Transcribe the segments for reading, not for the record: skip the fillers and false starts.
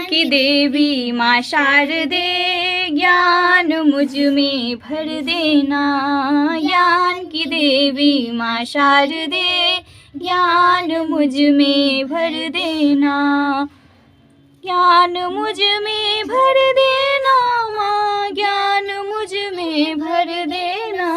की देवी माँ शारदे, ज्ञान मुझ में भर देना। ज्ञान की देवी माँ शारदे, ज्ञान मुझ में भर देना। ज्ञान मुझ में भर देना माँ, ज्ञान मुझ में भर देना।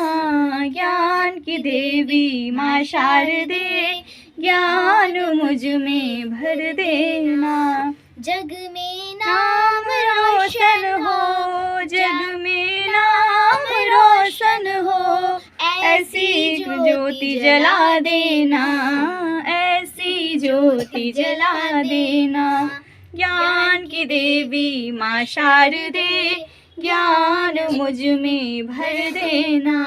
ज्ञान की देवी माँ शारदे, ज्ञान मुझ में भर देना। जग में नाम रोशन हो, जग में नाम रोशन हो, ऐसी ज्योति जला देना, ऐसी ज्योति जला देना। ज्ञान की देवी माँ शारदे, ज्ञान मुझ में भर देना।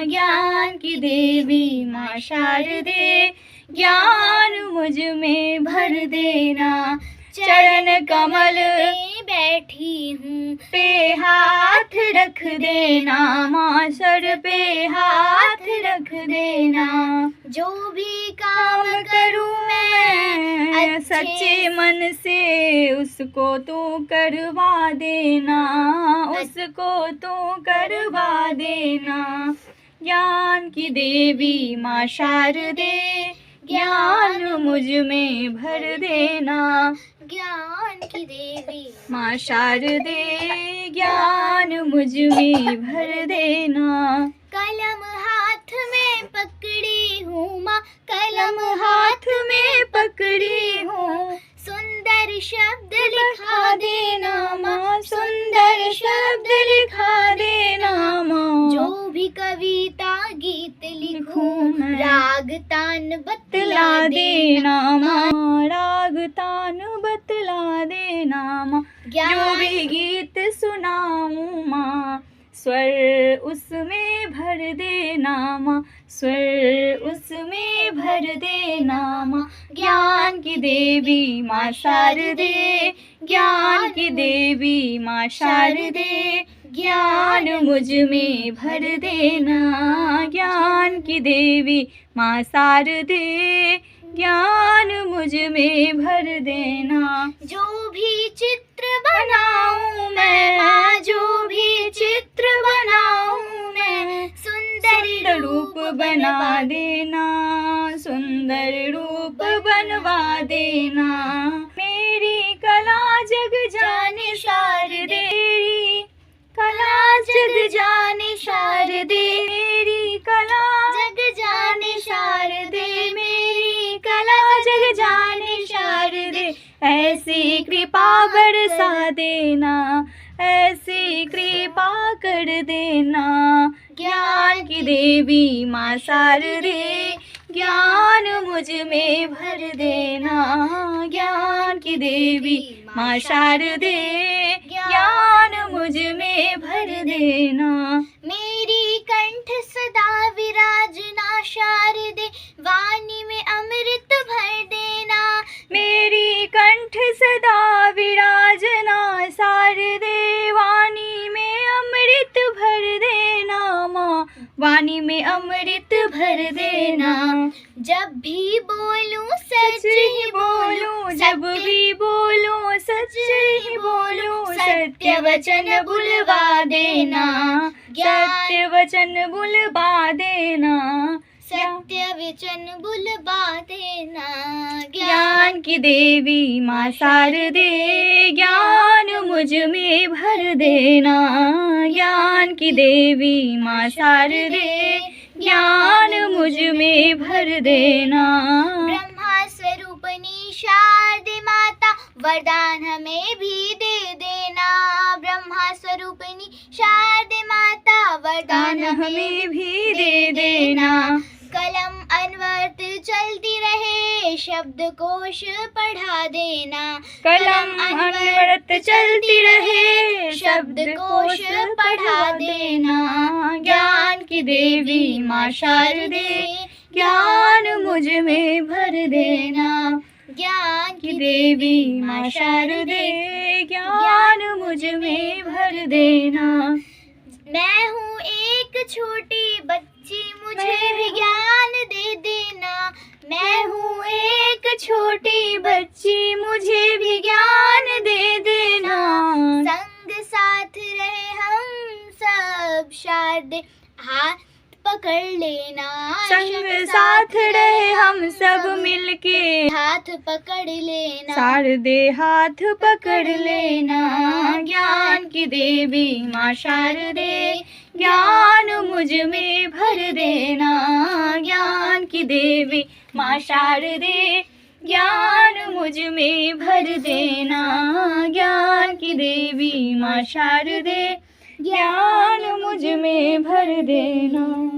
ज्ञान की देवी माँ शारदे, ज्ञान मुझ में भर देना। चरण कमल में बैठी हूँ, पे हाथ रख देना माँ, सर पे हाथ रख देना। जो भी काम करूँ मैं अच्छे सच्चे मन से, उसको तू करवा देना, उसको तू करवा देना। ज्ञान की देवी माँ शारदे, ज्ञान मुझ में भर देना। ज्ञान की देवी माँ शारदे, ज्ञान मुझ में भर देना। कलम हाथ में पकड़ी हूँ माँ, कलम हाथ में पकड़ी हूँ, सुंदर शब्द लिखा देना माँ, सुंदर शब्द लिखा देना माँ। जो भी कविता गीत लिखूं, मैं, राग तान बतला देना माँ, राग तान बतला देना माँ। जो भी गीत सुनाऊं माँ, स्वर उसमें भर देना माँ, स्वर उसमें भर देना माँ। ज्ञान की देवी माँ शारदे, ज्ञान की देवी माँ शारदे, ज्ञान मुझ में भर देना। ज्ञान की देवी माँ शारदे, ज्ञान मुझ में भर देना। जो भी चित्र बनाऊं मैं माँ, जो भी चित्र बनाऊं मैं, सुंदर रूप बना देना, सुंदर रूप बनवा देना। मेरी कला जग जाने शारदे, मेरी कला जग जाने शारदे, मेरी कला जग जाने शारदे, मेरी कला जग जाने शारदे। ऐसी कृपा बरसा देना, ऐसी कृपा कर देना। ज्ञान की देवी माँ शारदे, ज्ञान मुझ में भर देना। ज्ञान की देवी माँ शारदे, ज्ञान मुझ में भर देना। मेरी कंठ सदा विराजना शारदे, वाणी में अमृत भर देना। मेरी कंठ सदा विराजना शारदे, वाणी में अमृत भर देना माँ, वाणी में अमृत भर देना। जब भी बोलूं सच ही बोलूं, जब भी बोलूं सच ही बोलूं, सत्य वचन बुलवा देना, सत्य वचन बुलवा देना। सत्य वचन बुलवा देना। ज्ञान की देवी माँ शारदे, ज्ञान मुझ में भर देना। ज्ञान की देवी माँ शारदे, ज्ञान मुझ में भर देना। ब्रह्मा स्वरूपनी शारदे माता, वरदान हमें भी दे देना। ब्रह्मा स्वरूपनी शारदे माता, वरदान हमें भी दे देना। कलम अनवरत चलती रहे, शब्द कोश पढ़ा देना। कलम अनवरत चलती रहे, शब्द कोश पढ़ा देना। ज्ञान की देवी माँ शारदे, ज्ञान मुझ में भर देना। ज्ञान की देवी माँ शारदे, ज्ञान मुझ में भर देना। मैं हूँ एक छोटी बच्ची, मुझे भी ज्ञान दे देना। मैं हूँ एक छोटी बच्ची, मुझे भी ज्ञान दे पकड़ लेना, संग साथ रहे हम सब मिलके, हाथ पकड़ लेना, शारदे हाथ पकड़ लेना। ज्ञान की देवी माँ शारदे, ज्ञान मुझ में भर देना। ज्ञान की देवी माँ शारदे, ज्ञान मुझ में भर देना। ज्ञान की देवी माँ शारदे, ज्ञान मुझ में भर देना।